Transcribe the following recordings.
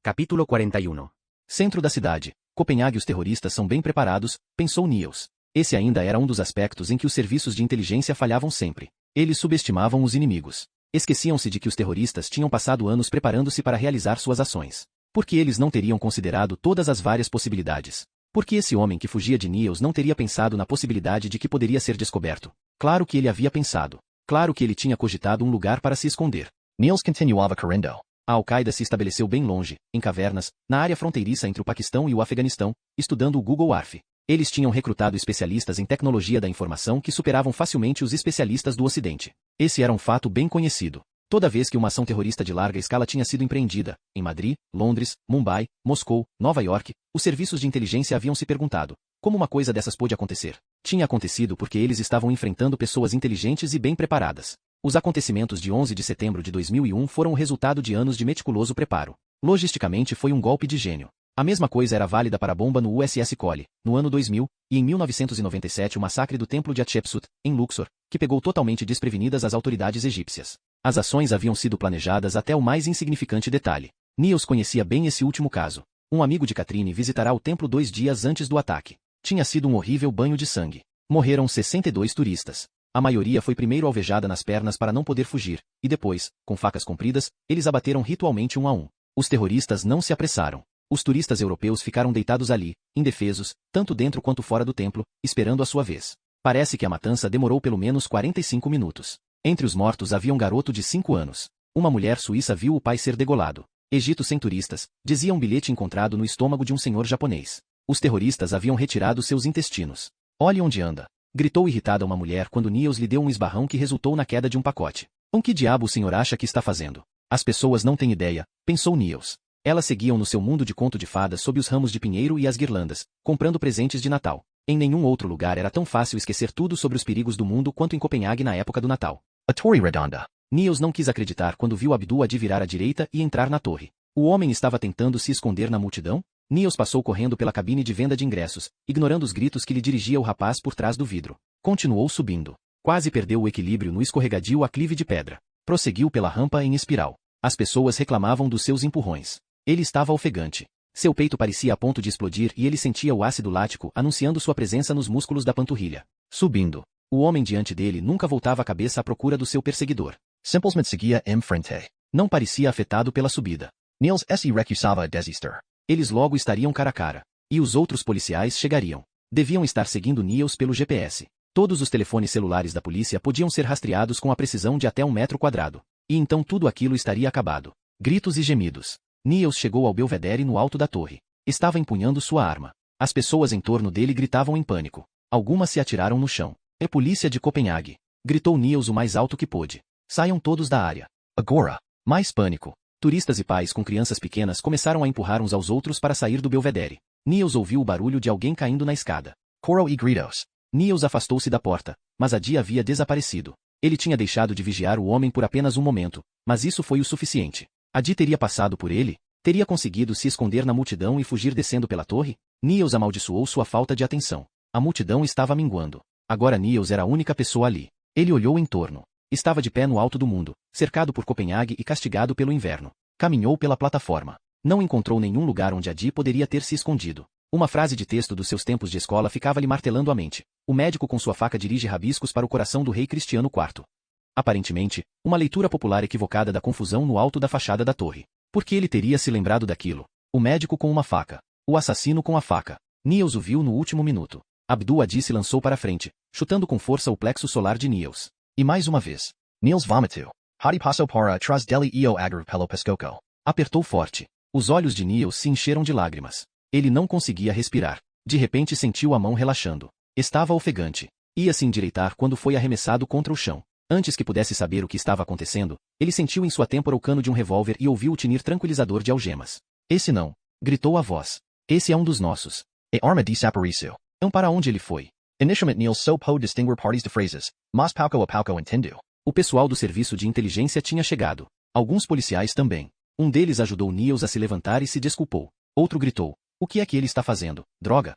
Capítulo 41. Centro da cidade. Copenhague. Os terroristas são bem preparados, pensou Niels. Esse ainda era um dos aspectos em que os serviços de inteligência falhavam sempre. Eles subestimavam os inimigos. Esqueciam-se de que os terroristas tinham passado anos preparando-se para realizar suas ações. Porque eles não teriam considerado todas as várias possibilidades. Porque esse homem que fugia de Niels não teria pensado na possibilidade de que poderia ser descoberto. Claro que ele havia pensado. Claro que ele tinha cogitado um lugar para se esconder. Niels continuava correndo. A Al-Qaeda se estabeleceu bem longe, em cavernas, na área fronteiriça entre o Paquistão e o Afeganistão, estudando o Google Earth. Eles tinham recrutado especialistas em tecnologia da informação que superavam facilmente os especialistas do Ocidente. Esse era um fato bem conhecido. Toda vez que uma ação terrorista de larga escala tinha sido empreendida, em Madrid, Londres, Mumbai, Moscou, Nova York, os serviços de inteligência haviam se perguntado: como uma coisa dessas pôde acontecer? Tinha acontecido porque eles estavam enfrentando pessoas inteligentes e bem preparadas. Os acontecimentos de 11 de setembro de 2001 foram o resultado de anos de meticuloso preparo. Logisticamente foi um golpe de gênio. A mesma coisa era válida para a bomba no USS Cole, no ano 2000, e em 1997 o massacre do templo de Hatshepsut, em Luxor, que pegou totalmente desprevenidas as autoridades egípcias. As ações haviam sido planejadas até o mais insignificante detalhe. Niels conhecia bem esse último caso. Um amigo de Catherine visitará o templo 2 dias antes do ataque. Tinha sido um horrível banho de sangue. Morreram 62 turistas. A maioria foi primeiro alvejada nas pernas para não poder fugir, e depois, com facas compridas, eles abateram ritualmente um a um. Os terroristas não se apressaram. Os turistas europeus ficaram deitados ali, indefesos, tanto dentro quanto fora do templo, esperando a sua vez. Parece que a matança demorou pelo menos 45 minutos. Entre os mortos havia um garoto de 5 anos. Uma mulher suíça viu o pai ser degolado. Egito sem turistas, dizia um bilhete encontrado no estômago de um senhor japonês. Os terroristas haviam retirado seus intestinos. Olhe onde anda! Gritou irritada uma mulher quando Niels lhe deu um esbarrão que resultou na queda de um pacote. Com que diabo o senhor acha que está fazendo? As pessoas não têm ideia, pensou Niels. Elas seguiam no seu mundo de conto de fadas sob os ramos de pinheiro e as guirlandas, comprando presentes de Natal. Em nenhum outro lugar era tão fácil esquecer tudo sobre os perigos do mundo quanto em Copenhague na época do Natal. A Torre Redonda. Niels não quis acreditar quando viu Abdul Adi virar à direita e entrar na torre. O homem estava tentando se esconder na multidão? Niels passou correndo pela cabine de venda de ingressos, ignorando os gritos que lhe dirigia o rapaz por trás do vidro. Continuou subindo. Quase perdeu o equilíbrio no escorregadio aclive de pedra. Prosseguiu pela rampa em espiral. As pessoas reclamavam dos seus empurrões. Ele estava ofegante. Seu peito parecia a ponto de explodir e ele sentia o ácido lático anunciando sua presença nos músculos da panturrilha. Subindo. O homem diante dele nunca voltava a cabeça à procura do seu perseguidor. Simplesmente seguia em frente. Não parecia afetado pela subida. Niels se recusava a desistir. Eles logo estariam cara a cara. E os outros policiais chegariam. Deviam estar seguindo Niels pelo GPS. Todos os telefones celulares da polícia podiam ser rastreados com a precisão de até 1 metro quadrado. E então tudo aquilo estaria acabado. Gritos e gemidos. Niels chegou ao belvedere no alto da torre. Estava empunhando sua arma. As pessoas em torno dele gritavam em pânico. Algumas se atiraram no chão. É polícia de Copenhague! Gritou Niels o mais alto que pôde. Saiam todos da área. Agora! Mais pânico. Turistas e pais com crianças pequenas começaram a empurrar uns aos outros para sair do belvedere. Niels ouviu o barulho de alguém caindo na escada. Coro e gritos. Niels afastou-se da porta, mas Adi havia desaparecido. Ele tinha deixado de vigiar o homem por apenas um momento, mas isso foi o suficiente. Adi teria passado por ele? Teria conseguido se esconder na multidão e fugir descendo pela torre? Niels amaldiçoou sua falta de atenção. A multidão estava minguando. Agora Niels era a única pessoa ali. Ele olhou em torno. Estava de pé no alto do mundo, cercado por Copenhague e castigado pelo inverno. Caminhou pela plataforma. Não encontrou nenhum lugar onde Adi poderia ter se escondido. Uma frase de texto dos seus tempos de escola ficava-lhe martelando a mente. O médico com sua faca dirige rabiscos para o coração do rei Cristiano IV. Aparentemente, uma leitura popular equivocada da confusão no alto da fachada da torre. Por que ele teria se lembrado daquilo? O médico com uma faca. O assassino com a faca. Niels o viu no último minuto. Abdul Adi se lançou para frente, chutando com força o plexo solar de Niels. E mais uma vez. Niels vomitou. Hadi passou para trás dele e o agarrou pelo pescoço. Apertou forte. Os olhos de Niels se encheram de lágrimas. Ele não conseguia respirar. De repente sentiu a mão relaxando. Estava ofegante. Ia se endireitar quando foi arremessado contra o chão. Antes que pudesse saber o que estava acontecendo, ele sentiu em sua têmpora o cano de um revólver e ouviu o tinir tranquilizador de algemas. Esse não, gritou a voz. Esse é um dos nossos. A arma desapareceu. Então para onde ele foi? Inicialmente Niels só pôde distinguir partes de frases, mas pouco a pouco entendeu. O pessoal do serviço de inteligência tinha chegado. Alguns policiais também. Um deles ajudou Niels a se levantar e se desculpou. Outro gritou. O que é que ele está fazendo? Droga!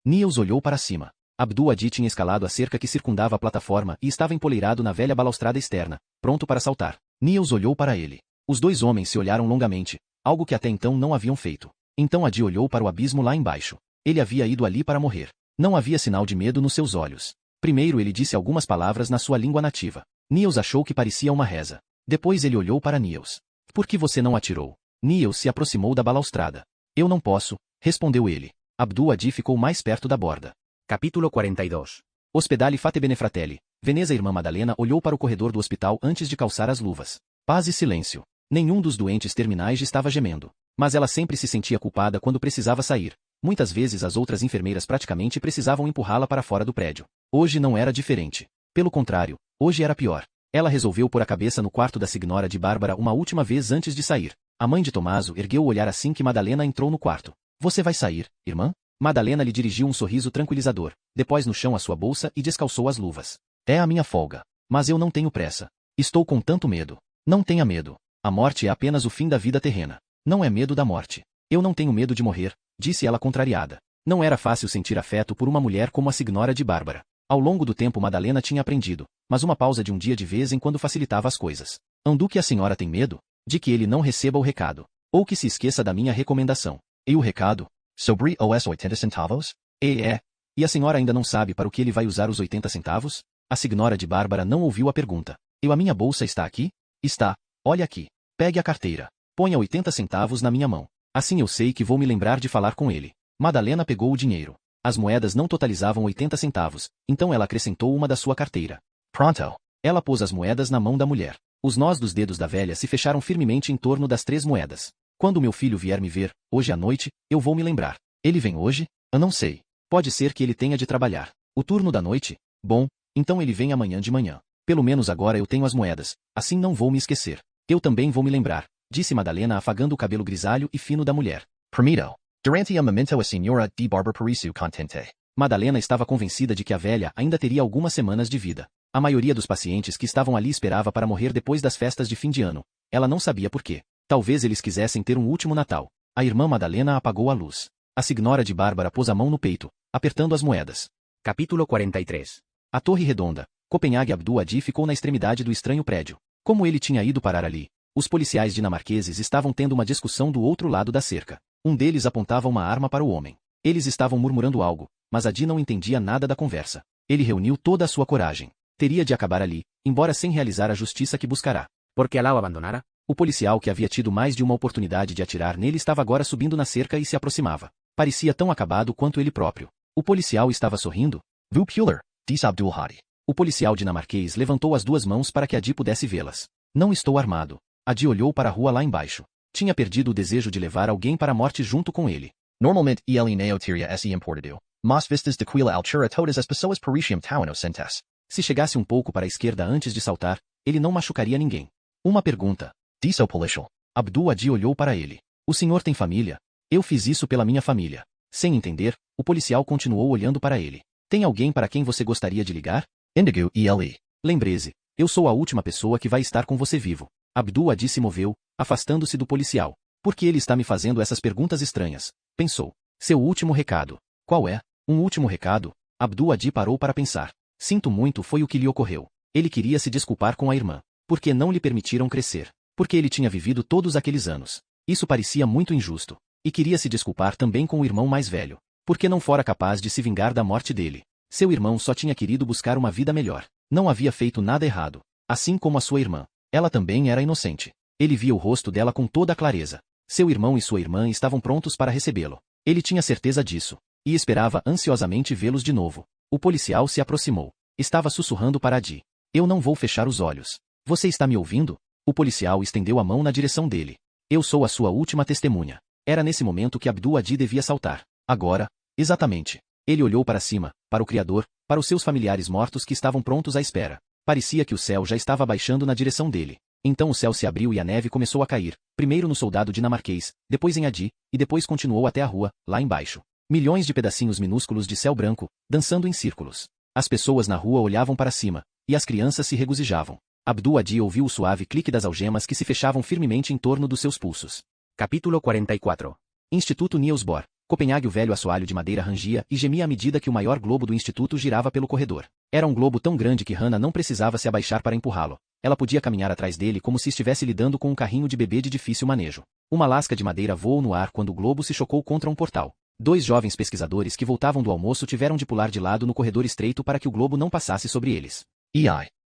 Niels olhou para cima. Abdul Adi tinha escalado a cerca que circundava a plataforma e estava empoleirado na velha balaustrada externa, pronto para saltar. Niels olhou para ele. Os dois homens se olharam longamente, algo que até então não haviam feito. Então Adi olhou para o abismo lá embaixo. Ele havia ido ali para morrer. Não havia sinal de medo nos seus olhos. Primeiro ele disse algumas palavras na sua língua nativa. Niels achou que parecia uma reza. Depois ele olhou para Niels. Por que você não atirou? Niels se aproximou da balaustrada. Eu não posso, respondeu ele. Abdul Adi ficou mais perto da borda. Capítulo 42. Ospedale Fate Bene Fratelli. Veneza. Irmã Madalena olhou para o corredor do hospital antes de calçar as luvas. Paz e silêncio. Nenhum dos doentes terminais estava gemendo. Mas ela sempre se sentia culpada quando precisava sair. Muitas vezes as outras enfermeiras praticamente precisavam empurrá-la para fora do prédio. Hoje não era diferente. Pelo contrário, hoje era pior. Ela resolveu pôr a cabeça no quarto da Signora de Bárbara uma última vez antes de sair. A mãe de Tommaso ergueu o olhar assim que Madalena entrou no quarto. Você vai sair, irmã? Madalena lhe dirigiu um sorriso tranquilizador, depois no chão a sua bolsa e descalçou as luvas. É a minha folga. Mas eu não tenho pressa. Estou com tanto medo. Não tenha medo. A morte é apenas o fim da vida terrena. Não é medo da morte. Eu não tenho medo de morrer, disse ela contrariada. Não era fácil sentir afeto por uma mulher como a Signora de Bárbara. Ao longo do tempo Madalena tinha aprendido, mas uma pausa de um dia de vez em quando facilitava as coisas. Ando que a senhora tem medo? De que ele não receba o recado. Ou que se esqueça da minha recomendação. E o recado? Sobre os 80 centavos? E a senhora ainda não sabe para o que ele vai usar os 80 centavos? A Signora de Bárbara não ouviu a pergunta. A minha bolsa está aqui? Está. Olha aqui. Pegue a carteira. Ponha 80 centavos na minha mão. Assim eu sei que vou me lembrar de falar com ele. Madalena pegou o dinheiro. As moedas não totalizavam 80 centavos, então ela acrescentou uma da sua carteira. Pronto. Ela pôs as moedas na mão da mulher. Os nós dos dedos da velha se fecharam firmemente em torno das 3 moedas. Quando meu filho vier me ver, hoje à noite, eu vou me lembrar. Ele vem hoje? Eu não sei. Pode ser que ele tenha de trabalhar. O turno da noite? Bom, então ele vem amanhã de manhã. Pelo menos agora eu tenho as moedas, assim não vou me esquecer. Eu também vou me lembrar, disse Madalena afagando o cabelo grisalho e fino da mulher. Permito. Durante o momento a senhora de Bárbara pareceu contente. Madalena estava convencida de que a velha ainda teria algumas semanas de vida. A maioria dos pacientes que estavam ali esperava para morrer depois das festas de fim de ano. Ela não sabia por quê. Talvez eles quisessem ter um último Natal. A irmã Madalena apagou a luz. A Signora de Bárbara pôs a mão no peito, apertando as moedas. Capítulo 43. A Torre Redonda. Copenhague. Abdul Adi ficou na extremidade do estranho prédio. Como ele tinha ido parar ali? Os policiais dinamarqueses estavam tendo uma discussão do outro lado da cerca. Um deles apontava uma arma para o homem. Eles estavam murmurando algo, mas Adi não entendia nada da conversa. Ele reuniu toda a sua coragem. Teria de acabar ali, embora sem realizar a justiça que buscará. Porque Alá o abandonara? O policial que havia tido mais de uma oportunidade de atirar nele estava agora subindo na cerca e se aproximava. Parecia tão acabado quanto ele próprio. O policial estava sorrindo. Vu Puller, disse Abdul Hadi. O policial dinamarquês levantou as 2 mãos para que Adi pudesse vê-las. Não estou armado. Adi olhou para a rua lá embaixo. Tinha perdido o desejo de levar alguém para a morte junto com ele. Normalmente ele não teria esse importado. Mas vistas de quila altura todas as pessoas pareciam tão inocentes. Se chegasse um pouco para a esquerda antes de saltar, ele não machucaria ninguém. Uma pergunta. Disse o policial. Abdul Adi olhou para ele. O senhor tem família? Eu fiz isso pela minha família. Sem entender, o policial continuou olhando para ele. Tem alguém para quem você gostaria de ligar? Indigo ele. Lembre-se, eu sou a última pessoa que vai estar com você vivo. Abdul Adi se moveu, afastando-se do policial. Por que ele está me fazendo essas perguntas estranhas? Pensou. Seu último recado. Qual é? Um último recado? Abdul Adi parou para pensar. Sinto muito foi o que lhe ocorreu. Ele queria se desculpar com a irmã. Porque não lhe permitiram crescer. Porque ele tinha vivido todos aqueles anos. Isso parecia muito injusto. E queria se desculpar também com o irmão mais velho. Porque não fora capaz de se vingar da morte dele. Seu irmão só tinha querido buscar uma vida melhor. Não havia feito nada errado. Assim como a sua irmã. Ela também era inocente. Ele via o rosto dela com toda a clareza. Seu irmão e sua irmã estavam prontos para recebê-lo. Ele tinha certeza disso. E esperava ansiosamente vê-los de novo. O policial se aproximou. Estava sussurrando para Adi. Eu não vou fechar os olhos. Você está me ouvindo? O policial estendeu a mão na direção dele. Eu sou a sua última testemunha. Era nesse momento que Abdul Adi devia saltar. Agora, exatamente. Ele olhou para cima, para o Criador, para os seus familiares mortos que estavam prontos à espera. Parecia que o céu já estava baixando na direção dele. Então o céu se abriu e a neve começou a cair, primeiro no soldado dinamarquês, depois em Adi, e depois continuou até a rua, lá embaixo. Milhões de pedacinhos minúsculos de céu branco, dançando em círculos. As pessoas na rua olhavam para cima, e as crianças se regozijavam. Abdul Adi ouviu o suave clique das algemas que se fechavam firmemente em torno dos seus pulsos. Capítulo 44. Instituto Niels Bohr. Copenhague. O velho assoalho de madeira rangia e gemia à medida que o maior globo do instituto girava pelo corredor. Era um globo tão grande que Hannah não precisava se abaixar para empurrá-lo. Ela podia caminhar atrás dele como se estivesse lidando com um carrinho de bebê de difícil manejo. Uma lasca de madeira voou no ar quando o globo se chocou contra um portal. 2 jovens pesquisadores que voltavam do almoço tiveram de pular de lado no corredor estreito para que o globo não passasse sobre eles. Ei,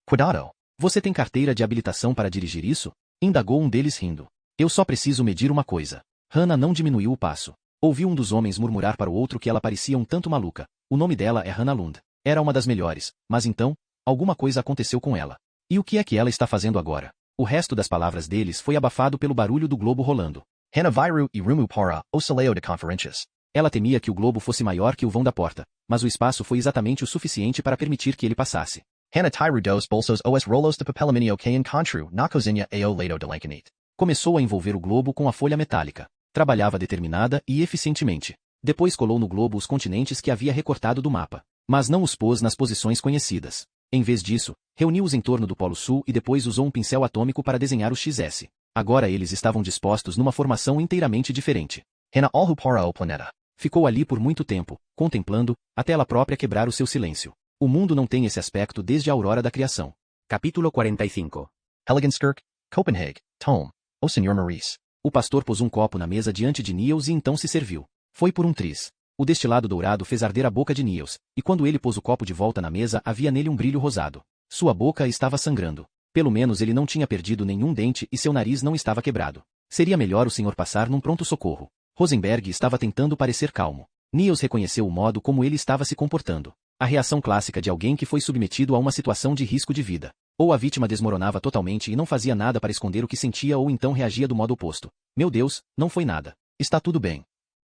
cuidado. Você tem carteira de habilitação para dirigir isso? Indagou um deles rindo. Eu só preciso medir uma coisa. Hannah não diminuiu o passo. Ouviu um dos homens murmurar para o outro que ela parecia um tanto maluca. O nome dela é Hannah Lund. Era uma das melhores, mas então, alguma coisa aconteceu com ela. E o que é que ela está fazendo agora? O resto das palavras deles foi abafado pelo barulho do globo rolando. Hannah viru e rumu para o saleo de conferências. Ela temia que o globo fosse maior que o vão da porta, mas o espaço foi exatamente o suficiente para permitir que ele passasse. Hannah tiru dos bolsos os rolos de papel alumínio que encontru na cozinha ao lado de Lancanite. Começou a envolver o globo com a folha metálica. Trabalhava determinada e eficientemente. Depois colou no globo os continentes que havia recortado do mapa, mas não os pôs nas posições conhecidas. Em vez disso, reuniu-os em torno do Polo Sul e depois usou um pincel atômico para desenhar o XS. Agora eles estavam dispostos numa formação inteiramente diferente. Hannah olhu para o planeta. Ficou ali por muito tempo, contemplando, até ela própria quebrar o seu silêncio. O mundo não tem esse aspecto desde a aurora da criação. Capítulo 45. Helgenskirk, Copenhague, Tome. O Sr. Maurice. O pastor pôs um copo na mesa diante de Niels e então se serviu. Foi por um tris. O destilado dourado fez arder a boca de Niels, e quando ele pôs o copo de volta na mesa havia nele um brilho rosado. Sua boca estava sangrando. Pelo menos ele não tinha perdido nenhum dente e seu nariz não estava quebrado. Seria melhor o senhor passar num pronto-socorro. Rosenberg estava tentando parecer calmo. Niels reconheceu o modo como ele estava se comportando. A reação clássica de alguém que foi submetido a uma situação de risco de vida. Ou a vítima desmoronava totalmente e não fazia nada para esconder o que sentia ou então reagia do modo oposto. Meu Deus, não foi nada. Está tudo bem.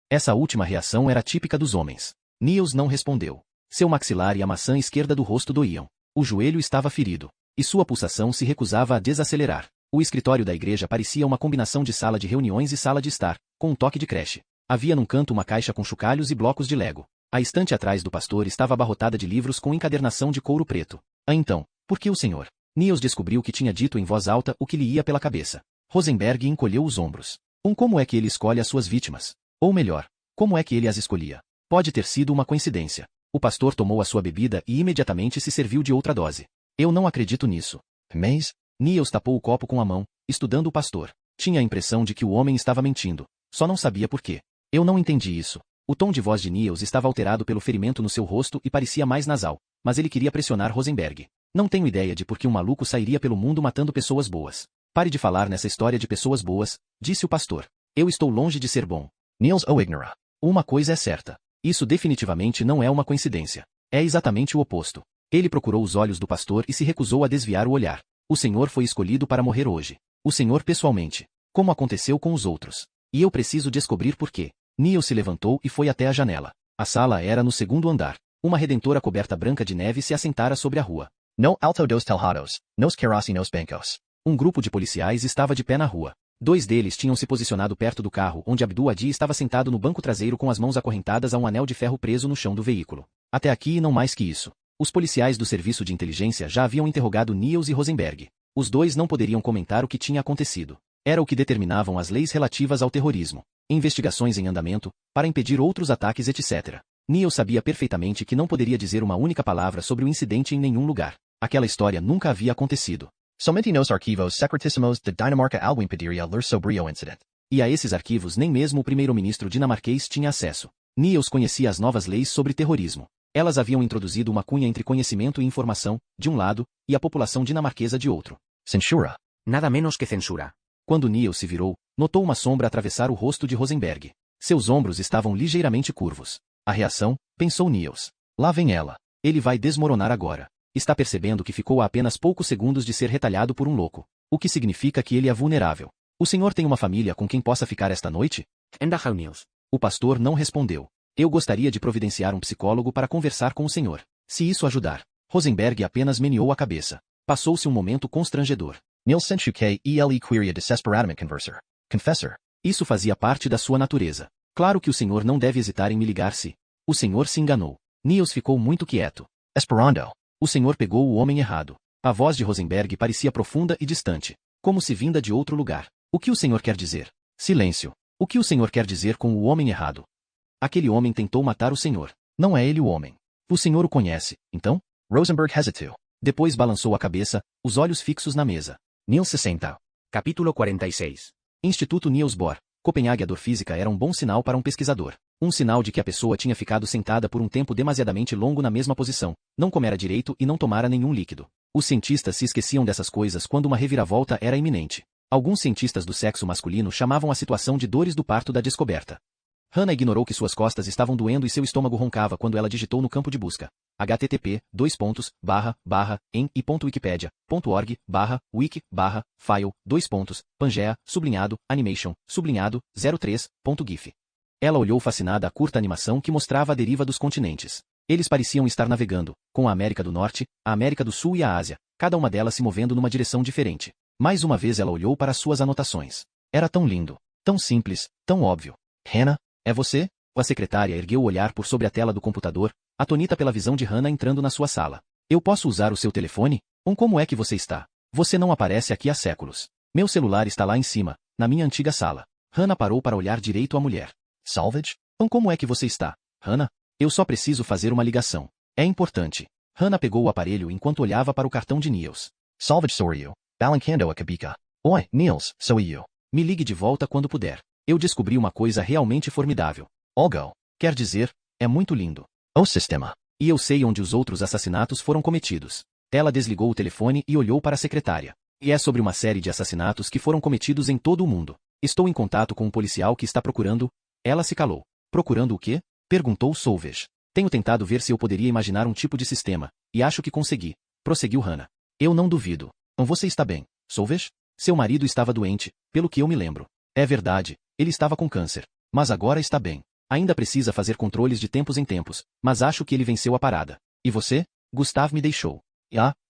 Essa última reação era típica dos homens. Niels não respondeu. Seu maxilar e a maçã esquerda do rosto doíam. O joelho estava ferido. E sua pulsação se recusava a desacelerar. O escritório da igreja parecia uma combinação de sala de reuniões e sala de estar, com um toque de creche. Havia num canto uma caixa com chocalhos e blocos de Lego. A estante atrás do pastor estava abarrotada de livros com encadernação de couro preto. Então, por que o senhor? Niels descobriu que tinha dito em voz alta o que lhe ia pela cabeça. Rosenberg encolheu os ombros. Como é que ele escolhe as suas vítimas? Ou melhor, como é que ele as escolhia? Pode ter sido uma coincidência. O pastor tomou a sua bebida e imediatamente se serviu de outra dose. Eu não acredito nisso. Mas, Niels tapou o copo com a mão, estudando o pastor. Tinha a impressão de que o homem estava mentindo. Só não sabia por quê. Eu não entendi isso. O tom de voz de Niels estava alterado pelo ferimento no seu rosto e parecia mais nasal, mas ele queria pressionar Rosenberg. Não tenho ideia de por que um maluco sairia pelo mundo matando pessoas boas. Pare de falar nessa história de pessoas boas, disse o pastor. Eu estou longe de ser bom. Niels o ignora. Uma coisa é certa. Isso definitivamente não é uma coincidência. É exatamente o oposto. Ele procurou os olhos do pastor e se recusou a desviar o olhar. O senhor foi escolhido para morrer hoje. O senhor pessoalmente. Como aconteceu com os outros. E eu preciso descobrir por quê. Niels se levantou e foi até a janela. A sala era no segundo andar. Uma redentora coberta branca de neve se assentara sobre a rua. No alto dos telhados, nos querasi nos bancos. Um grupo de policiais estava de pé na rua. 2 deles tinham se posicionado perto do carro onde Abdul Adi estava sentado no banco traseiro com as mãos acorrentadas a um anel de ferro preso no chão do veículo. Até aqui e não mais que isso. Os policiais do serviço de inteligência já haviam interrogado Niels e Rosenberg. Os 2 não poderiam comentar o que tinha acontecido. Era o que determinavam as leis relativas ao terrorismo. Investigações em andamento, para impedir outros ataques etc. Niels sabia perfeitamente que não poderia dizer uma única palavra sobre o incidente em nenhum lugar. Aquela história nunca havia acontecido. Somente nos arquivos secretíssimos de Dinamarca alguém pediria ler sobre o incidente. E a esses arquivos nem mesmo o primeiro-ministro dinamarquês tinha acesso. Niels conhecia as novas leis sobre terrorismo. Elas haviam introduzido uma cunha entre conhecimento e informação, de um lado, e a população dinamarquesa de outro. Censura. Nada menos que censura. Quando Niels se virou, notou uma sombra atravessar o rosto de Rosenberg. Seus ombros estavam ligeiramente curvos. A reação, pensou Niels. Lá vem ela. Ele vai desmoronar agora. Está percebendo que ficou a apenas poucos segundos de ser retalhado por um louco. O que significa que ele é vulnerável. O senhor tem uma família com quem possa ficar esta noite? Endahau Niels. O pastor não respondeu. Eu gostaria de providenciar um psicólogo para conversar com o senhor. Se isso ajudar. Rosenberg apenas meneou a cabeça. Passou-se um momento constrangedor. Niels sentiu que ele queria desesperadamente conversar. Confessor. Isso fazia parte da sua natureza. Claro que o senhor não deve hesitar em me ligar se... O senhor se enganou. Niels ficou muito quieto. Esperando. O senhor pegou o homem errado. A voz de Rosenberg parecia profunda e distante, como se vinda de outro lugar. O que o senhor quer dizer? Silêncio. O que o senhor quer dizer com o homem errado? Aquele homem tentou matar o senhor. Não é ele o homem. O senhor o conhece, então? Rosenberg hesitou. Depois balançou a cabeça, os olhos fixos na mesa. Niels se sentou. Capítulo 46. Instituto Niels Bohr, Copenhague. A dor física era um bom sinal para um pesquisador. Um sinal de que a pessoa tinha ficado sentada por um tempo demasiadamente longo na mesma posição, não comera direito e não tomara nenhum líquido. Os cientistas se esqueciam dessas coisas quando uma reviravolta era iminente. Alguns cientistas do sexo masculino chamavam a situação de dores do parto da descoberta. Hannah ignorou que suas costas estavam doendo e seu estômago roncava quando ela digitou no campo de busca http://en.wikipedia.org/wiki/file:/animation/03.gif. Ela olhou fascinada a curta animação que mostrava a deriva dos continentes. Eles pareciam estar navegando, com a América do Norte, a América do Sul e a Ásia, cada uma delas se movendo numa direção diferente. Mais uma vez ela olhou para suas anotações. Era tão lindo, tão simples, tão óbvio. Hannah, é você? A secretária ergueu o olhar por sobre a tela do computador, atonita pela visão de Hannah entrando na sua sala. Eu posso usar o seu telefone? Como é que você está? Você não aparece aqui há séculos. Meu celular está lá em cima, na minha antiga sala. Hannah parou para olhar direito à mulher. Salvage? Como é que você está? Hannah? Eu só preciso fazer uma ligação. É importante. Hannah pegou o aparelho enquanto olhava para o cartão de Niels. Salvage sorriu. Balancando a cabeça. Oi, Niels, sou eu. Me ligue de volta quando puder. Eu descobri uma coisa realmente formidável. Algo. Quer dizer, é muito lindo. O sistema. E eu sei onde os outros assassinatos foram cometidos. Ela desligou o telefone e olhou para a secretária. E é sobre uma série de assassinatos que foram cometidos em todo o mundo. Estou em contato com um policial que está procurando... Ela se calou. Procurando o quê? Perguntou Salvage. Tenho tentado ver se eu poderia imaginar um tipo de sistema, e acho que consegui. Prosseguiu Hannah. Eu não duvido. Você está bem, Salvage? Seu marido estava doente, pelo que eu me lembro. É verdade, ele estava com câncer. Mas agora está bem. Ainda precisa fazer controles de tempos em tempos, mas acho que ele venceu a parada. E você? Gustav me deixou.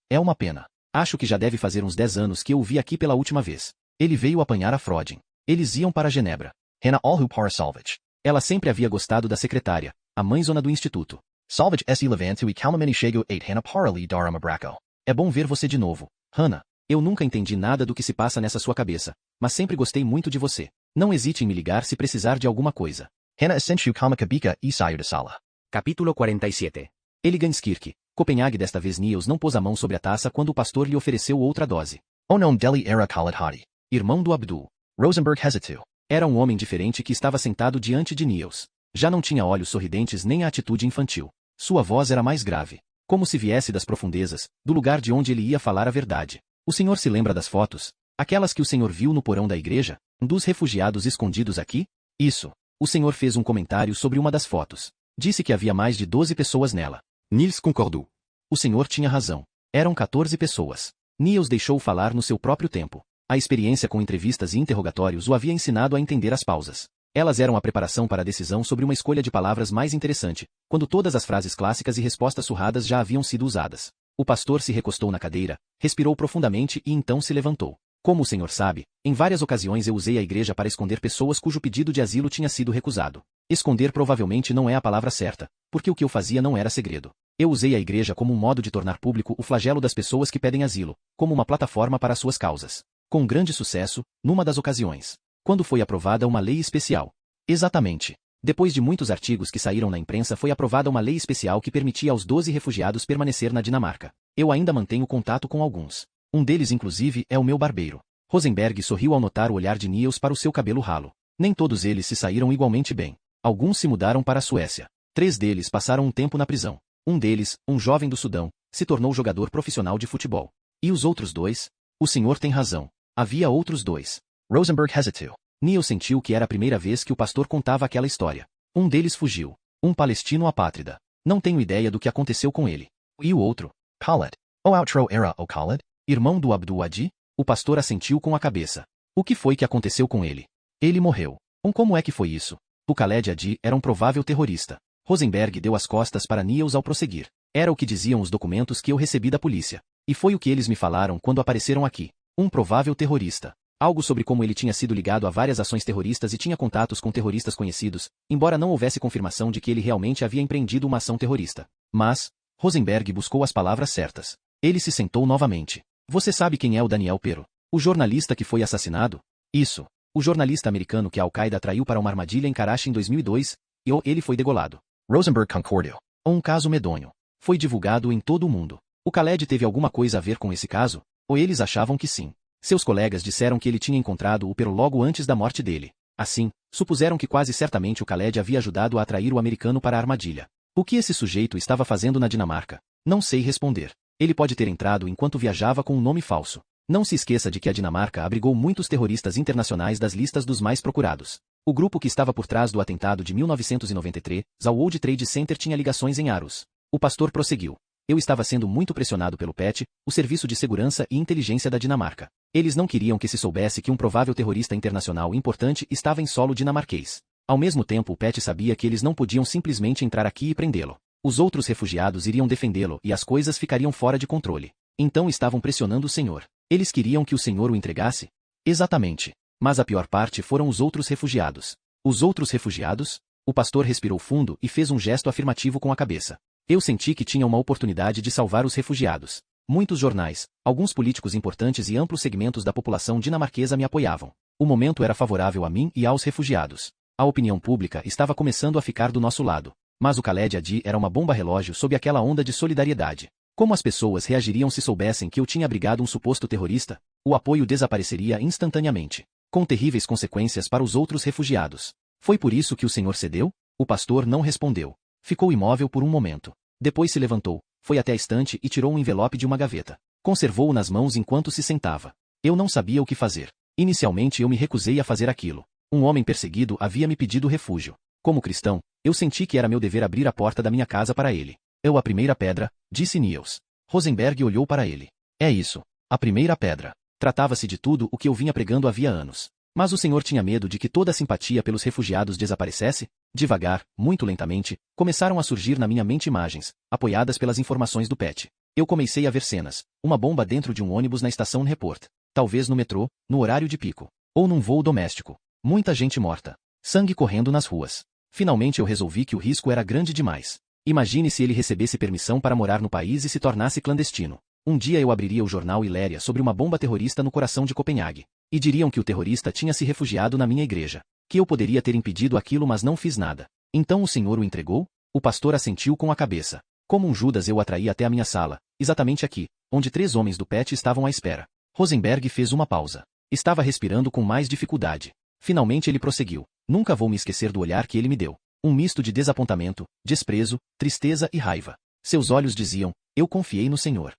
É uma pena. Acho que já deve fazer uns 10 anos que eu o vi aqui pela última vez. Ele veio apanhar a Frodin. Eles iam para Genebra. Hannah olhou para Salvage. Ela sempre havia gostado da secretária, a mãezona do instituto. Salvage se levantou e calmamente chegou a Hannah para lhe dar um abraço. É bom ver você de novo, Hannah. Eu nunca entendi nada do que se passa nessa sua cabeça, mas sempre gostei muito de você. Não hesite em me ligar se precisar de alguma coisa. Hannah assentiu com a cabeça e saiu da sala. Capítulo 47. Elegantskirk, Copenhague. Desta vez Niels não pôs a mão sobre a taça quando o pastor lhe ofereceu outra dose. O nome dele era Khaled Hadi. Irmão do Abdul. Rosenberg hesitou. Era um homem diferente que estava sentado diante de Niels. Já não tinha olhos sorridentes nem a atitude infantil. Sua voz era mais grave, como se viesse das profundezas, do lugar de onde ele ia falar a verdade. O senhor se lembra das fotos? Aquelas que o senhor viu no porão da igreja? Dos refugiados escondidos aqui? Isso. O senhor fez um comentário sobre uma das fotos. Disse que havia mais de 12 pessoas nela. Niels concordou. O senhor tinha razão. Eram 14 pessoas. Niels deixou falar no seu próprio tempo. A experiência com entrevistas e interrogatórios o havia ensinado a entender as pausas. Elas eram a preparação para a decisão sobre uma escolha de palavras mais interessante, quando todas as frases clássicas e respostas surradas já haviam sido usadas. O pastor se recostou na cadeira, respirou profundamente e então se levantou. Como o senhor sabe, em várias ocasiões eu usei a igreja para esconder pessoas cujo pedido de asilo tinha sido recusado. Esconder provavelmente não é a palavra certa, porque o que eu fazia não era segredo. Eu usei a igreja como um modo de tornar público o flagelo das pessoas que pedem asilo, como uma plataforma para suas causas. Com grande sucesso, numa das ocasiões. Quando foi aprovada uma lei especial. Exatamente. Depois de muitos artigos que saíram na imprensa foi aprovada uma lei especial que permitia aos 12 refugiados permanecer na Dinamarca. Eu ainda mantenho contato com alguns. Um deles inclusive é o meu barbeiro. Rosenberg sorriu ao notar o olhar de Niels para o seu cabelo ralo. Nem todos eles se saíram igualmente bem. Alguns se mudaram para a Suécia. 3 deles passaram um tempo na prisão. Um deles, um jovem do Sudão, se tornou jogador profissional de futebol. E os outros 2? O senhor tem razão. Havia outros 2. Rosenberg hesitou. Niels sentiu que era a primeira vez que o pastor contava aquela história. Um deles fugiu. Um palestino apátrida. Não tenho ideia do que aconteceu com ele. E o outro? Khaled. O outro era o Khaled? Irmão do Abdul Adi? O pastor assentiu com a cabeça. O que foi que aconteceu com ele? Ele morreu. Como é que foi isso? O Khaled Adi era um provável terrorista. Rosenberg deu as costas para Niels ao prosseguir. Era o que diziam os documentos que eu recebi da polícia. E foi o que eles me falaram quando apareceram aqui. Um provável terrorista. Algo sobre como ele tinha sido ligado a várias ações terroristas e tinha contatos com terroristas conhecidos, embora não houvesse confirmação de que ele realmente havia empreendido uma ação terrorista. Mas, Rosenberg buscou as palavras certas. Ele se sentou novamente. Você sabe quem é o Daniel Pero? O jornalista que foi assassinado? Isso. O jornalista americano que a Al-Qaeda atraiu para uma armadilha em Karachi em 2002, e ele foi degolado. Rosenberg concordou. Um caso medonho. Foi divulgado em todo o mundo. O Khaled teve alguma coisa a ver com esse caso? Ou eles achavam que sim? Seus colegas disseram que ele tinha encontrado o Pero logo antes da morte dele. Assim, supuseram que quase certamente o Khaled havia ajudado a atrair o americano para a armadilha. O que esse sujeito estava fazendo na Dinamarca? Não sei responder. Ele pode ter entrado enquanto viajava com um nome falso. Não se esqueça de que a Dinamarca abrigou muitos terroristas internacionais das listas dos mais procurados. O grupo que estava por trás do atentado de 1993 ao World Trade Center tinha ligações em Aarhus. O pastor prosseguiu. Eu estava sendo muito pressionado pelo PET, o Serviço de Segurança e Inteligência da Dinamarca. Eles não queriam que se soubesse que um provável terrorista internacional importante estava em solo dinamarquês. Ao mesmo tempo o PET sabia que eles não podiam simplesmente entrar aqui e prendê-lo. Os outros refugiados iriam defendê-lo e as coisas ficariam fora de controle. Então estavam pressionando o senhor. Eles queriam que o senhor o entregasse? Exatamente. Mas a pior parte foram os outros refugiados. Os outros refugiados? O pastor respirou fundo e fez um gesto afirmativo com a cabeça. Eu senti que tinha uma oportunidade de salvar os refugiados. Muitos jornais, alguns políticos importantes e amplos segmentos da população dinamarquesa me apoiavam. O momento era favorável a mim e aos refugiados. A opinião pública estava começando a ficar do nosso lado. Mas o Khaled Adi era uma bomba relógio sob aquela onda de solidariedade. Como as pessoas reagiriam se soubessem que eu tinha abrigado um suposto terrorista? O apoio desapareceria instantaneamente, com terríveis consequências para os outros refugiados. Foi por isso que o senhor cedeu? O pastor não respondeu. Ficou imóvel por um momento. Depois se levantou, foi até a estante e tirou um envelope de uma gaveta. Conservou-o nas mãos enquanto se sentava. Eu não sabia o que fazer. Inicialmente eu me recusei a fazer aquilo. Um homem perseguido havia me pedido refúgio. Como cristão, eu senti que era meu dever abrir a porta da minha casa para ele. Eu a primeira pedra, disse Niels. Rosenberg olhou para ele. É isso. A primeira pedra. Tratava-se de tudo o que eu vinha pregando havia anos. Mas o senhor tinha medo de que toda a simpatia pelos refugiados desaparecesse? Devagar, muito lentamente, começaram a surgir na minha mente imagens, apoiadas pelas informações do PET. Eu comecei a ver cenas. Uma bomba dentro de um ônibus na estação Report. Talvez no metrô, no horário de pico. Ou num voo doméstico. Muita gente morta. Sangue correndo nas ruas. Finalmente eu resolvi que o risco era grande demais. Imagine se ele recebesse permissão para morar no país e se tornasse clandestino. Um dia eu abriria o jornal Hiléria sobre uma bomba terrorista no coração de Copenhague. E diriam que o terrorista tinha se refugiado na minha igreja. Que eu poderia ter impedido aquilo mas não fiz nada. Então o senhor o entregou? O pastor assentiu com a cabeça. Como um Judas eu o atraí até a minha sala, exatamente aqui, onde 3 homens do PET estavam à espera. Rosenberg fez uma pausa. Estava respirando com mais dificuldade. Finalmente ele prosseguiu. Nunca vou me esquecer do olhar que ele me deu. Um misto de desapontamento, desprezo, tristeza e raiva. Seus olhos diziam, eu confiei no Senhor.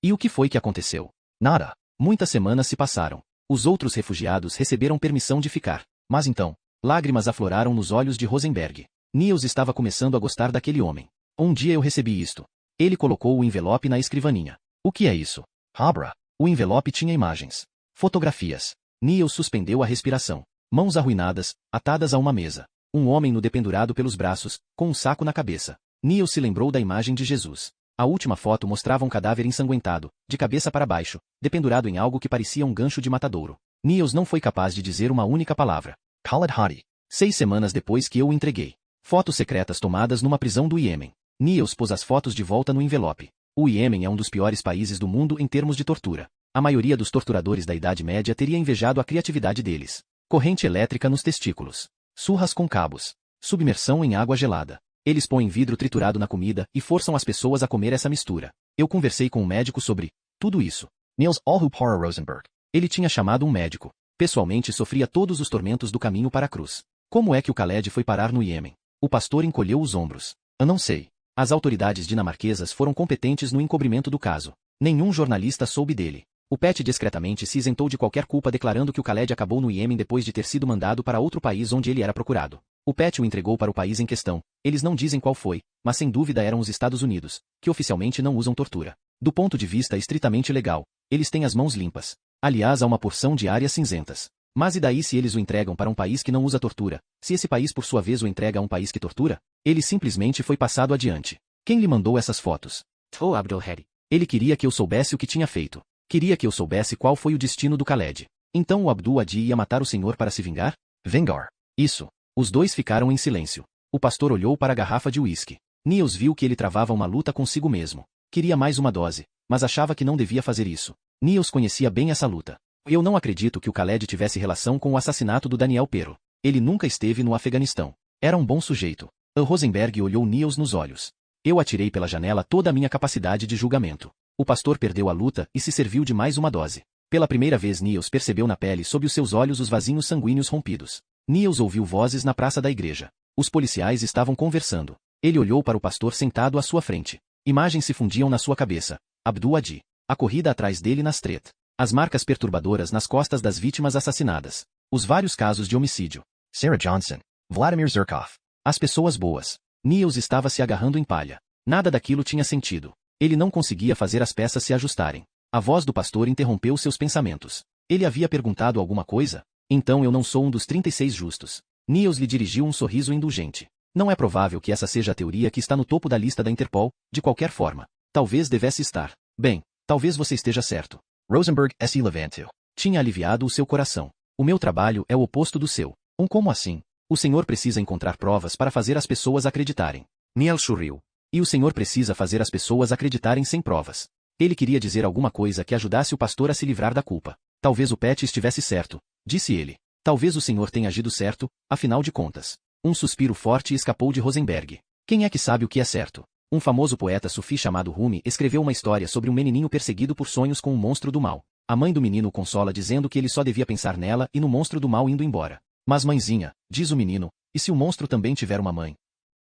E o que foi que aconteceu? Nada. Muitas semanas se passaram. Os outros refugiados receberam permissão de ficar. Mas então, lágrimas afloraram nos olhos de Rosenberg. Niels estava começando a gostar daquele homem. Um dia eu recebi isto. Ele colocou o envelope na escrivaninha. O que é isso? Abra. O envelope tinha imagens. Fotografias. Niels suspendeu a respiração. Mãos arruinadas, atadas a uma mesa. Um homem nu dependurado pelos braços, com um saco na cabeça. Niels se lembrou da imagem de Jesus. A última foto mostrava um cadáver ensanguentado, de cabeça para baixo, dependurado em algo que parecia um gancho de matadouro. Niels não foi capaz de dizer uma única palavra. Khaled Hadi. 6 semanas depois que eu o entreguei. Fotos secretas tomadas numa prisão do Iêmen. Niels pôs as fotos de volta no envelope. O Iêmen é um dos piores países do mundo em termos de tortura. A maioria dos torturadores da Idade Média teria invejado a criatividade deles. Corrente elétrica nos testículos. Surras com cabos. Submersão em água gelada. Eles põem vidro triturado na comida e forçam as pessoas a comer essa mistura. Eu conversei com um médico sobre tudo isso. Niels Alhupara Rosenberg. Ele tinha chamado um médico. Pessoalmente sofria todos os tormentos do caminho para a cruz. Como é que o Khaled foi parar no Iêmen? O pastor encolheu os ombros. Eu não sei. As autoridades dinamarquesas foram competentes no encobrimento do caso. Nenhum jornalista soube dele. O PET discretamente se isentou de qualquer culpa declarando que o Khaled acabou no Iêmen depois de ter sido mandado para outro país onde ele era procurado. O PET o entregou para o país em questão. Eles não dizem qual foi, mas sem dúvida eram os Estados Unidos, que oficialmente não usam tortura. Do ponto de vista estritamente legal, eles têm as mãos limpas. Aliás, há uma porção de áreas cinzentas. Mas e daí se eles o entregam para um país que não usa tortura? Se esse país por sua vez o entrega a um país que tortura? Ele simplesmente foi passado adiante. Quem lhe mandou essas fotos? Oh Abdelhadi. Ele queria que eu soubesse o que tinha feito. Queria que eu soubesse qual foi o destino do Khaled. Então o Abdul Adi ia matar o senhor para se vingar? Vingar. Isso. Os dois ficaram em silêncio. O pastor olhou para a garrafa de uísque. Niels viu que ele travava uma luta consigo mesmo. Queria mais uma dose, mas achava que não devia fazer isso. Niels conhecia bem essa luta. Eu não acredito que o Khaled tivesse relação com o assassinato do Daniel Pero. Ele nunca esteve no Afeganistão. Era um bom sujeito. Rosenberg olhou Niels nos olhos. Eu atirei pela janela toda a minha capacidade de julgamento. O pastor perdeu a luta e se serviu de mais uma dose. Pela primeira vez Niels percebeu na pele sob os seus olhos os vasinhos sanguíneos rompidos. Niels ouviu vozes na praça da igreja. Os policiais estavam conversando. Ele olhou para o pastor sentado à sua frente. Imagens se fundiam na sua cabeça. Abdul Adi. A corrida atrás dele na street. As marcas perturbadoras nas costas das vítimas assassinadas. Os vários casos de homicídio. Sarah Johnson. Vladimir Zherkov. As pessoas boas. Niels estava se agarrando em palha. Nada daquilo tinha sentido. Ele não conseguia fazer as peças se ajustarem. A voz do pastor interrompeu seus pensamentos. Ele havia perguntado alguma coisa? Então eu não sou um dos 36 justos. Niels lhe dirigiu um sorriso indulgente. Não é provável que essa seja a teoria que está no topo da lista da Interpol, de qualquer forma. Talvez devesse estar. Bem, talvez você esteja certo. Rosenberg S. Levanto. Tinha aliviado o seu coração. O meu trabalho é o oposto do seu. Como assim? O senhor precisa encontrar provas para fazer as pessoas acreditarem. Niels sorriu. E o senhor precisa fazer as pessoas acreditarem sem provas. Ele queria dizer alguma coisa que ajudasse o pastor a se livrar da culpa. Talvez o Pat estivesse certo, disse ele. Talvez o senhor tenha agido certo, afinal de contas. Um suspiro forte escapou de Rosenberg. Quem é que sabe o que é certo? Um famoso poeta sufi chamado Rumi escreveu uma história sobre um menininho perseguido por sonhos com um monstro do mal. A mãe do menino o consola dizendo que ele só devia pensar nela e no monstro do mal indo embora. Mas mãezinha, diz o menino, e se o monstro também tiver uma mãe?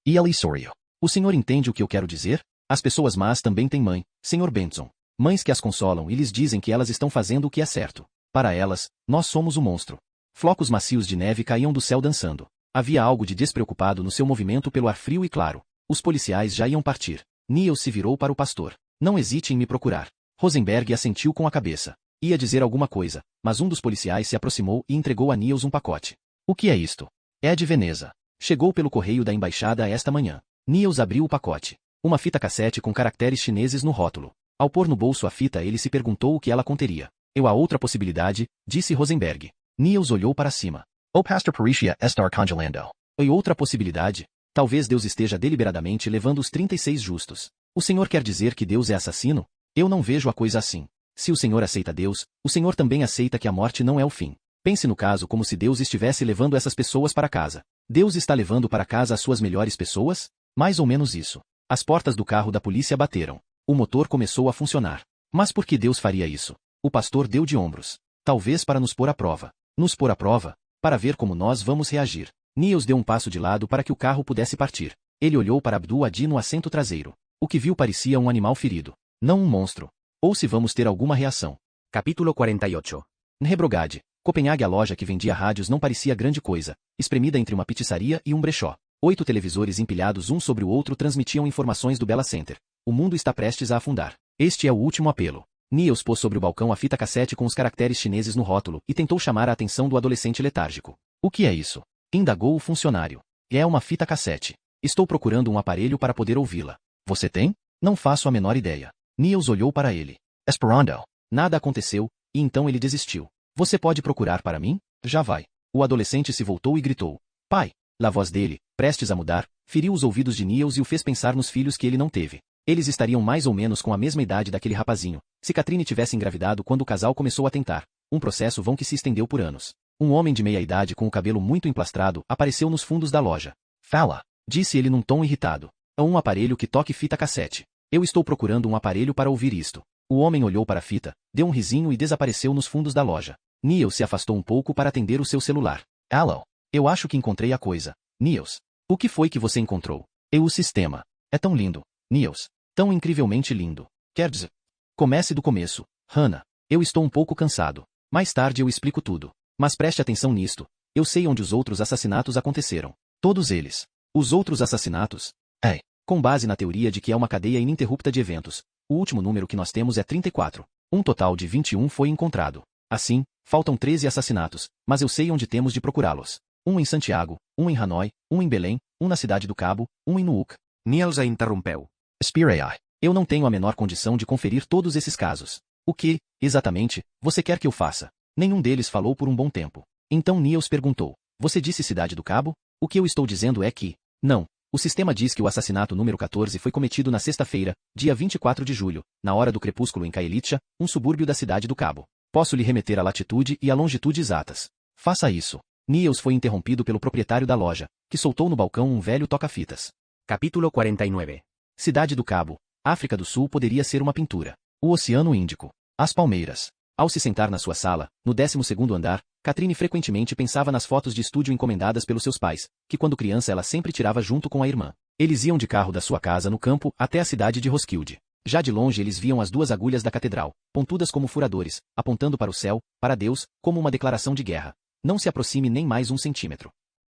Eli Sorio. O senhor entende o que eu quero dizer? As pessoas más também têm mãe, Sr. Benson. Mães que as consolam e lhes dizem que elas estão fazendo o que é certo. Para elas, nós somos o monstro. Flocos macios de neve caíam do céu dançando. Havia algo de despreocupado no seu movimento pelo ar frio e claro. Os policiais já iam partir. Niels se virou para o pastor. Não hesite em me procurar. Rosenberg assentiu com a cabeça. Ia dizer alguma coisa, mas um dos policiais se aproximou e entregou a Niels um pacote. O que é isto? É de Veneza. Chegou pelo correio da embaixada esta manhã. Niels abriu o pacote. Uma fita cassete com caracteres chineses no rótulo. Ao pôr no bolso a fita ele se perguntou o que ela conteria. Há outra possibilidade, disse Rosenberg. Niels olhou para cima. O pastor Parisha estar congelando. E outra possibilidade? Talvez Deus esteja deliberadamente levando os 36 justos. O senhor quer dizer que Deus é assassino? Eu não vejo a coisa assim. Se o senhor aceita Deus, o senhor também aceita que a morte não é o fim. Pense no caso como se Deus estivesse levando essas pessoas para casa. Deus está levando para casa as suas melhores pessoas? Mais ou menos isso. As portas do carro da polícia bateram. O motor começou a funcionar. Mas por que Deus faria isso? O pastor deu de ombros. Talvez para nos pôr à prova. Nos pôr à prova? Para ver como nós vamos reagir. Niels deu um passo de lado para que o carro pudesse partir. Ele olhou para Abdul Adi no assento traseiro. O que viu parecia um animal ferido. Não um monstro. Ou se vamos ter alguma reação. Capítulo 48. Nrebrogade, Copenhague. A loja que vendia rádios não parecia grande coisa, espremida entre uma pizzaria e um brechó. 8 televisores empilhados um sobre o outro transmitiam informações do Bella Center. O mundo está prestes a afundar. Este é o último apelo. Niels pôs sobre o balcão a fita cassete com os caracteres chineses no rótulo e tentou chamar a atenção do adolescente letárgico. O que é isso? Indagou o funcionário. É uma fita cassete. Estou procurando um aparelho para poder ouvi-la. Você tem? Não faço a menor ideia. Niels olhou para ele. Esperando. Nada aconteceu, e então ele desistiu. Você pode procurar para mim? Já vai. O adolescente se voltou e gritou. Pai! A voz dele, prestes a mudar, feriu os ouvidos de Niels e o fez pensar nos filhos que ele não teve. Eles estariam mais ou menos com a mesma idade daquele rapazinho, se Catherine tivesse engravidado quando o casal começou a tentar. Um processo vão que se estendeu por anos. Um homem de meia idade com o cabelo muito emplastrado apareceu nos fundos da loja. Fala! Disse ele num tom irritado. É um aparelho que toque fita cassete. Eu estou procurando um aparelho para ouvir isto. O homem olhou para a fita, deu um risinho e desapareceu nos fundos da loja. Niels se afastou um pouco para atender o seu celular. Alô? Eu acho que encontrei a coisa. Niels. O que foi que você encontrou? O sistema. É tão lindo. Niels. Tão incrivelmente lindo. Quer dizer. Comece do começo. Hannah. Eu estou um pouco cansado. Mais tarde eu explico tudo. Mas preste atenção nisto. Eu sei onde os outros assassinatos aconteceram. Todos eles. Os outros assassinatos? É. Com base na teoria de que é uma cadeia ininterrupta de eventos. O último número que nós temos é 34. Um total de 21 foi encontrado. Assim, faltam 13 assassinatos, mas eu sei onde temos de procurá-los. Um em Santiago, um em Hanoi, um em Belém, um na Cidade do Cabo, um em Nuuk. Niels a interrompeu. Espirei. Eu não tenho a menor condição de conferir todos esses casos. O que, exatamente, você quer que eu faça? Nenhum deles falou por um bom tempo. Então Niels perguntou. Você disse Cidade do Cabo? O que eu estou dizendo é que... Não. O sistema diz que o assassinato número 14 foi cometido na sexta-feira, dia 24 de julho, na hora do crepúsculo em Kailitcha, um subúrbio da Cidade do Cabo. Posso lhe remeter a latitude e a longitude exatas. Faça isso. Niels foi interrompido pelo proprietário da loja, que soltou no balcão um velho toca-fitas. Capítulo 49. Cidade do Cabo, África do Sul poderia ser uma pintura. O Oceano Índico. As palmeiras. Ao se sentar na sua sala, no 12º andar, Catherine frequentemente pensava nas fotos de estúdio encomendadas pelos seus pais, que quando criança ela sempre tirava junto com a irmã. Eles iam de carro da sua casa no campo até a cidade de Roskilde. Já de longe eles viam as duas agulhas da catedral, pontudas como furadores, apontando para o céu, para Deus, como uma declaração de guerra. Não se aproxime nem mais 1 centímetro.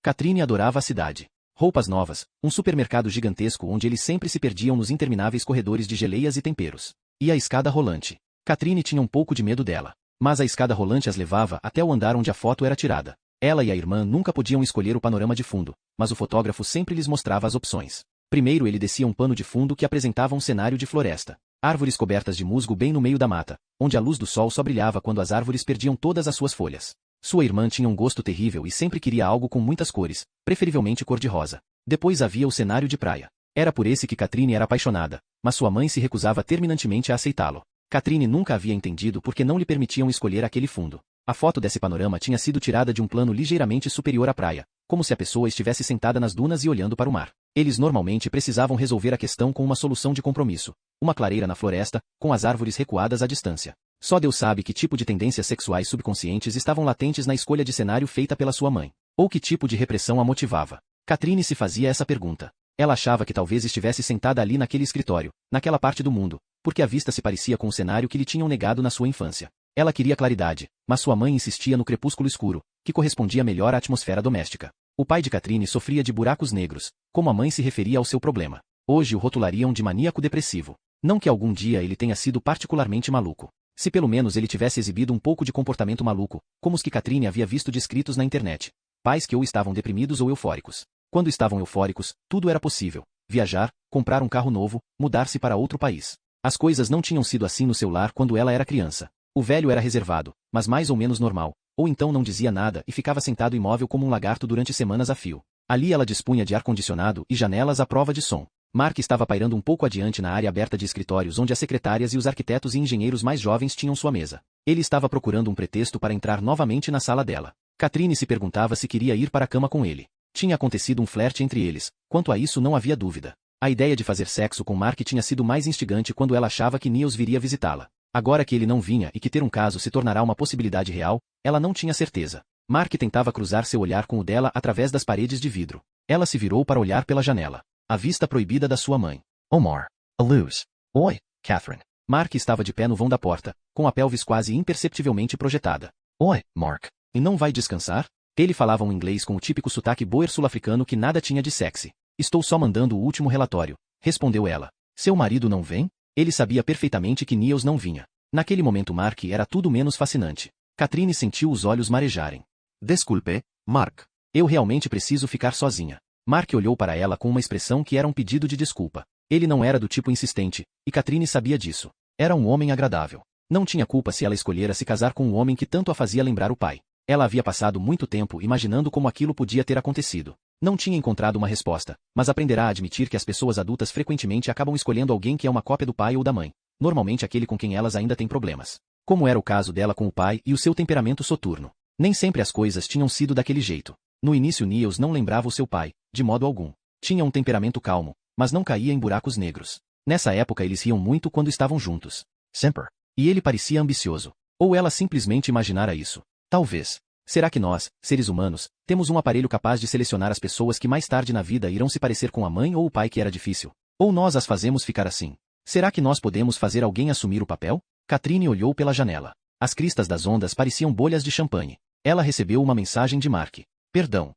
Catherine adorava a cidade. Roupas novas, um supermercado gigantesco onde eles sempre se perdiam nos intermináveis corredores de geleias e temperos. E a escada rolante. Catherine tinha um pouco de medo dela. Mas a escada rolante as levava até o andar onde a foto era tirada. Ela e a irmã nunca podiam escolher o panorama de fundo, mas o fotógrafo sempre lhes mostrava as opções. Primeiro ele descia um pano de fundo que apresentava um cenário de floresta. Árvores cobertas de musgo bem no meio da mata, onde a luz do sol só brilhava quando as árvores perdiam todas as suas folhas. Sua irmã tinha um gosto terrível e sempre queria algo com muitas cores, preferivelmente cor-de-rosa. Depois havia o cenário de praia. Era por esse que Catherine era apaixonada, mas sua mãe se recusava terminantemente a aceitá-lo. Catherine nunca havia entendido por que não lhe permitiam escolher aquele fundo. A foto desse panorama tinha sido tirada de um plano ligeiramente superior à praia, como se a pessoa estivesse sentada nas dunas e olhando para o mar. Eles normalmente precisavam resolver a questão com uma solução de compromisso, uma clareira na floresta, com as árvores recuadas à distância. Só Deus sabe que tipo de tendências sexuais subconscientes estavam latentes na escolha de cenário feita pela sua mãe, ou que tipo de repressão a motivava. Catherine se fazia essa pergunta. Ela achava que talvez estivesse sentada ali naquele escritório, naquela parte do mundo, porque a vista se parecia com o cenário que lhe tinham negado na sua infância. Ela queria claridade, mas sua mãe insistia no crepúsculo escuro, que correspondia melhor à atmosfera doméstica. O pai de Catherine sofria de buracos negros, como a mãe se referia ao seu problema. Hoje o rotulariam de maníaco depressivo. Não que algum dia ele tenha sido particularmente maluco. Se pelo menos ele tivesse exibido um pouco de comportamento maluco, como os que Catherine havia visto descritos na internet. Pais que ou estavam deprimidos ou eufóricos. Quando estavam eufóricos, tudo era possível. Viajar, comprar um carro novo, mudar-se para outro país. As coisas não tinham sido assim no seu lar quando ela era criança. O velho era reservado, mas mais ou menos normal, ou então não dizia nada e ficava sentado imóvel como um lagarto durante semanas a fio. Ali ela dispunha de ar-condicionado e janelas à prova de som. Mark estava pairando um pouco adiante na área aberta de escritórios onde as secretárias e os arquitetos e engenheiros mais jovens tinham sua mesa. Ele estava procurando um pretexto para entrar novamente na sala dela. Catherine se perguntava se queria ir para a cama com ele. Tinha acontecido um flerte entre eles, quanto a isso não havia dúvida. A ideia de fazer sexo com Mark tinha sido mais instigante quando ela achava que Niels viria visitá-la. Agora que ele não vinha e que ter um caso se tornará uma possibilidade real, ela não tinha certeza. Mark tentava cruzar seu olhar com o dela através das paredes de vidro. Ela se virou para olhar pela janela. A vista proibida da sua mãe. Omar. A luz. Oi, Catherine. Mark estava de pé no vão da porta, com a pelvis quase imperceptivelmente projetada. Oi, Mark. E não vai descansar? Ele falava um inglês com o típico sotaque boer sul-africano que nada tinha de sexy. Estou só mandando o último relatório, respondeu ela. Seu marido não vem? Ele sabia perfeitamente que Niels não vinha. Naquele momento Mark era tudo menos fascinante. Catherine sentiu os olhos marejarem. Desculpe, Mark. Eu realmente preciso ficar sozinha. Mark olhou para ela com uma expressão que era um pedido de desculpa. Ele não era do tipo insistente, e Catherine sabia disso. Era um homem agradável. Não tinha culpa se ela escolhera se casar com um homem que tanto a fazia lembrar o pai. Ela havia passado muito tempo imaginando como aquilo podia ter acontecido. Não tinha encontrado uma resposta, mas aprenderá a admitir que as pessoas adultas frequentemente acabam escolhendo alguém que é uma cópia do pai ou da mãe, normalmente aquele com quem elas ainda têm problemas. Como era o caso dela com o pai e o seu temperamento soturno. Nem sempre as coisas tinham sido daquele jeito. No início Niels não lembrava o seu pai, de modo algum. Tinha um temperamento calmo, mas não caía em buracos negros. Nessa época eles riam muito quando estavam juntos. Sempre. E ele parecia ambicioso. Ou ela simplesmente imaginara isso. Talvez. Será que nós, seres humanos, temos um aparelho capaz de selecionar as pessoas que mais tarde na vida irão se parecer com a mãe ou o pai que era difícil? Ou nós as fazemos ficar assim? Será que nós podemos fazer alguém assumir o papel? Catherine olhou pela janela. As cristas das ondas pareciam bolhas de champanhe. Ela recebeu uma mensagem de Mark. Perdão.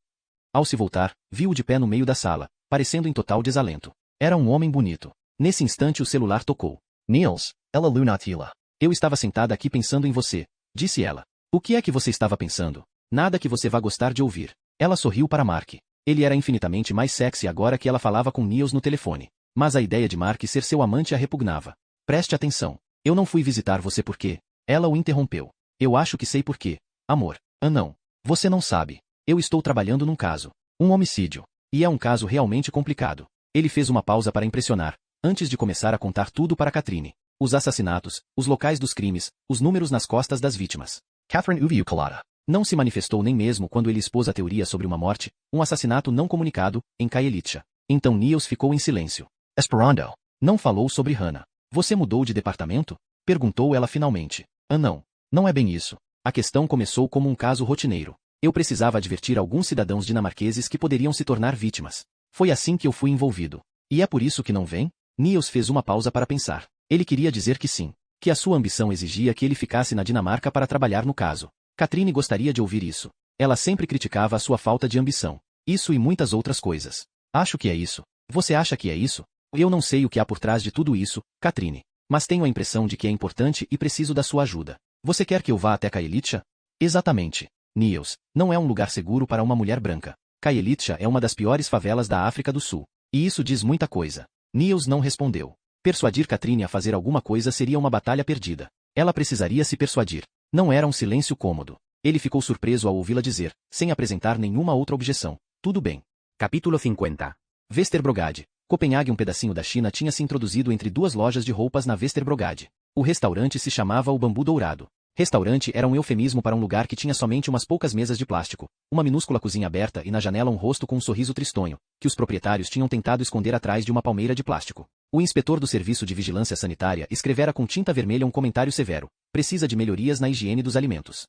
Ao se voltar, viu-o de pé no meio da sala, parecendo em total desalento. Era um homem bonito. Nesse instante o celular tocou. Niels, ela lunatila. Eu estava sentada aqui pensando em você, disse ela. O que é que você estava pensando? Nada que você vá gostar de ouvir. Ela sorriu para Mark. Ele era infinitamente mais sexy agora que ela falava com Niels no telefone. Mas a ideia de Mark ser seu amante a repugnava. Preste atenção. Eu não fui visitar você porque... Ela o interrompeu. Eu acho que sei por quê. Amor. Ah não. Você não sabe. Eu estou trabalhando num caso. Um homicídio. E é um caso realmente complicado. Ele fez uma pausa para impressionar, antes de começar a contar tudo para Catherine. Os assassinatos, os locais dos crimes, os números nas costas das vítimas. Catherine ouviu calada. Não se manifestou nem mesmo quando ele expôs a teoria sobre uma morte, um assassinato não comunicado, em Khayelitsha. Então Niels ficou em silêncio. Esperando. Não falou sobre Hannah. Você mudou de departamento? Perguntou ela finalmente. Não. Não é bem isso. A questão começou como um caso rotineiro. Eu precisava advertir alguns cidadãos dinamarqueses que poderiam se tornar vítimas. Foi assim que eu fui envolvido. E é por isso que não vem? Niels fez uma pausa para pensar. Ele queria dizer que sim. Que a sua ambição exigia que ele ficasse na Dinamarca para trabalhar no caso. Catherine gostaria de ouvir isso. Ela sempre criticava a sua falta de ambição. Isso e muitas outras coisas. Acho que é isso. Você acha que é isso? Eu não sei o que há por trás de tudo isso, Catherine. Mas tenho a impressão de que é importante e preciso da sua ajuda. Você quer que eu vá até Kaelitsha? Exatamente. Niels, não é um lugar seguro para uma mulher branca. Kaelitsha é uma das piores favelas da África do Sul. E isso diz muita coisa. Niels não respondeu. Persuadir Catherine a fazer alguma coisa seria uma batalha perdida. Ela precisaria se persuadir. Não era um silêncio cômodo. Ele ficou surpreso ao ouvi-la dizer, sem apresentar nenhuma outra objeção. Tudo bem. Capítulo 50. Westerbrogade. Copenhague. Um pedacinho da China tinha se introduzido entre duas lojas de roupas na Westerbrogade. O restaurante se chamava o Bambu Dourado. Restaurante era um eufemismo para um lugar que tinha somente umas poucas mesas de plástico, uma minúscula cozinha aberta e na janela um rosto com um sorriso tristonho, que os proprietários tinham tentado esconder atrás de uma palmeira de plástico. O inspetor do Serviço de Vigilância Sanitária escrevera com tinta vermelha um comentário severo. Precisa de melhorias na higiene dos alimentos.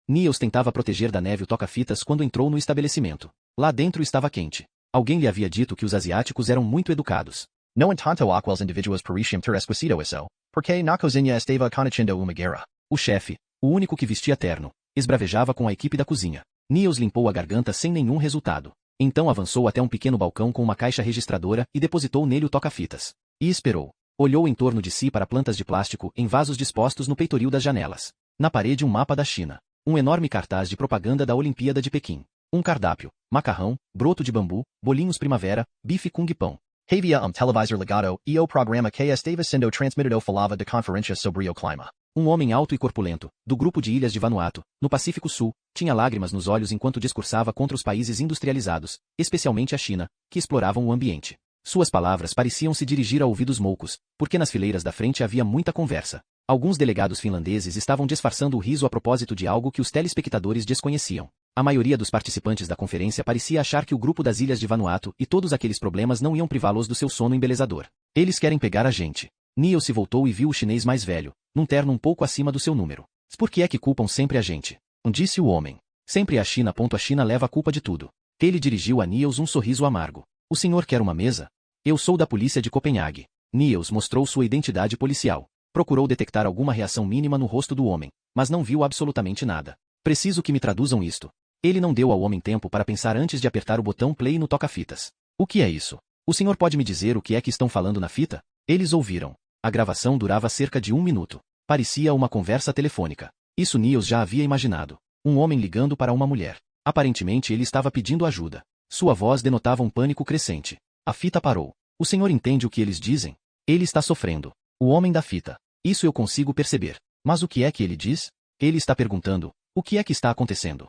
Niels tentava proteger da neve o toca-fitas quando entrou no estabelecimento. Lá dentro estava quente. Alguém lhe havia dito que os asiáticos eram muito educados. No entanto aqueles indivíduos pareciam ter esquecido isso, porque na cozinha estava acontecendo uma guerra. O chefe, o único que vestia terno, esbravejava com a equipe da cozinha. Niels limpou a garganta sem nenhum resultado. Então avançou até um pequeno balcão com uma caixa registradora e depositou nele o toca-fitas. E esperou. Olhou em torno de si para plantas de plástico em vasos dispostos no peitoril das janelas. Na parede um mapa da China. Um enorme cartaz de propaganda da Olimpíada de Pequim. Um cardápio, macarrão, broto de bambu, bolinhos primavera, bife kung pão. Havia televisor ligado e o programa que estava sendo transmitido falava de conferência sobre o clima. Um homem alto e corpulento, do grupo de ilhas de Vanuatu, no Pacífico Sul, tinha lágrimas nos olhos enquanto discursava contra os países industrializados, especialmente a China, que exploravam o ambiente. Suas palavras pareciam se dirigir a ouvidos moucos, porque nas fileiras da frente havia muita conversa. Alguns delegados finlandeses estavam disfarçando o riso a propósito de algo que os telespectadores desconheciam. A maioria dos participantes da conferência parecia achar que o grupo das ilhas de Vanuatu e todos aqueles problemas não iam privá-los do seu sono embelezador. Eles querem pegar a gente. Niels se voltou e viu o chinês mais velho, num terno um pouco acima do seu número. Por que é que culpam sempre a gente? Disse o homem. Sempre a China. A China leva a culpa de tudo. Ele dirigiu a Niels um sorriso amargo. O senhor quer uma mesa? Eu sou da polícia de Copenhague. Niels mostrou sua identidade policial. Procurou detectar alguma reação mínima no rosto do homem, mas não viu absolutamente nada. Preciso que me traduzam isto. Ele não deu ao homem tempo para pensar antes de apertar o botão play no toca-fitas. O que é isso? O senhor pode me dizer o que é que estão falando na fita? Eles ouviram. A gravação durava cerca de 1 minuto. Parecia uma conversa telefônica. Isso Niels já havia imaginado. Um homem ligando para uma mulher. Aparentemente ele estava pedindo ajuda. Sua voz denotava um pânico crescente. A fita parou. O senhor entende o que eles dizem? Ele está sofrendo. O homem da fita. Isso eu consigo perceber. Mas o que é que ele diz? Ele está perguntando. O que é que está acontecendo?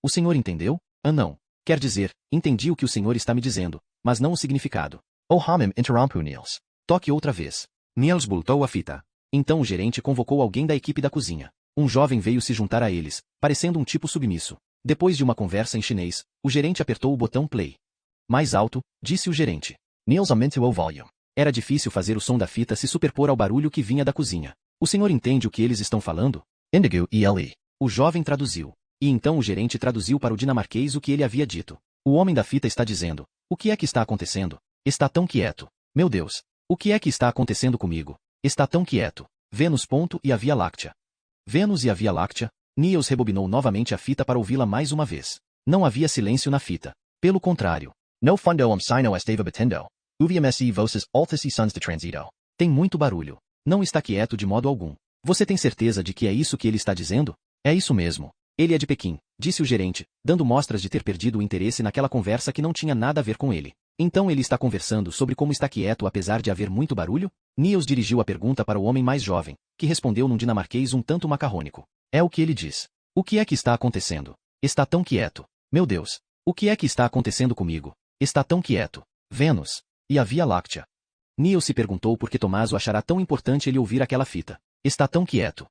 O senhor entendeu? Não. Quer dizer, entendi o que o senhor está me dizendo, mas não o significado. O homem interrompeu Niels. Toque outra vez. Niels voltou a fita. Então o gerente convocou alguém da equipe da cozinha. Um jovem veio se juntar a eles, parecendo um tipo submisso. Depois de uma conversa em chinês, o gerente apertou o botão play. Mais alto, disse o gerente. Niels aumentou o volume. Era difícil fazer o som da fita se superpor ao barulho que vinha da cozinha. O senhor entende o que eles estão falando? Indigo ele. O jovem traduziu. E então o gerente traduziu para o dinamarquês o que ele havia dito. O homem da fita está dizendo. O que é que está acontecendo? Está tão quieto. Meu Deus. O que é que está acontecendo comigo? Está tão quieto. Vênus. E a Via Láctea. Vênus e a Via Láctea. Niels rebobinou novamente a fita para ouvi-la mais uma vez. Não havia silêncio na fita. Pelo contrário. No fundo sino estava batendo. Uviam-se voces altas e sons de transito. Tem muito barulho. Não está quieto de modo algum. Você tem certeza de que é isso que ele está dizendo? É isso mesmo. Ele é de Pequim, disse o gerente, dando mostras de ter perdido o interesse naquela conversa que não tinha nada a ver com ele. Então ele está conversando sobre como está quieto apesar de haver muito barulho? Niels dirigiu a pergunta para o homem mais jovem, que respondeu num dinamarquês um tanto macarrônico. É o que ele diz. O que é que está acontecendo? Está tão quieto. Meu Deus. O que é que está acontecendo comigo? Está tão quieto. Vênus. E a Via Láctea. Niels se perguntou por que Tomás o achará tão importante ele ouvir aquela fita. Está tão quieto.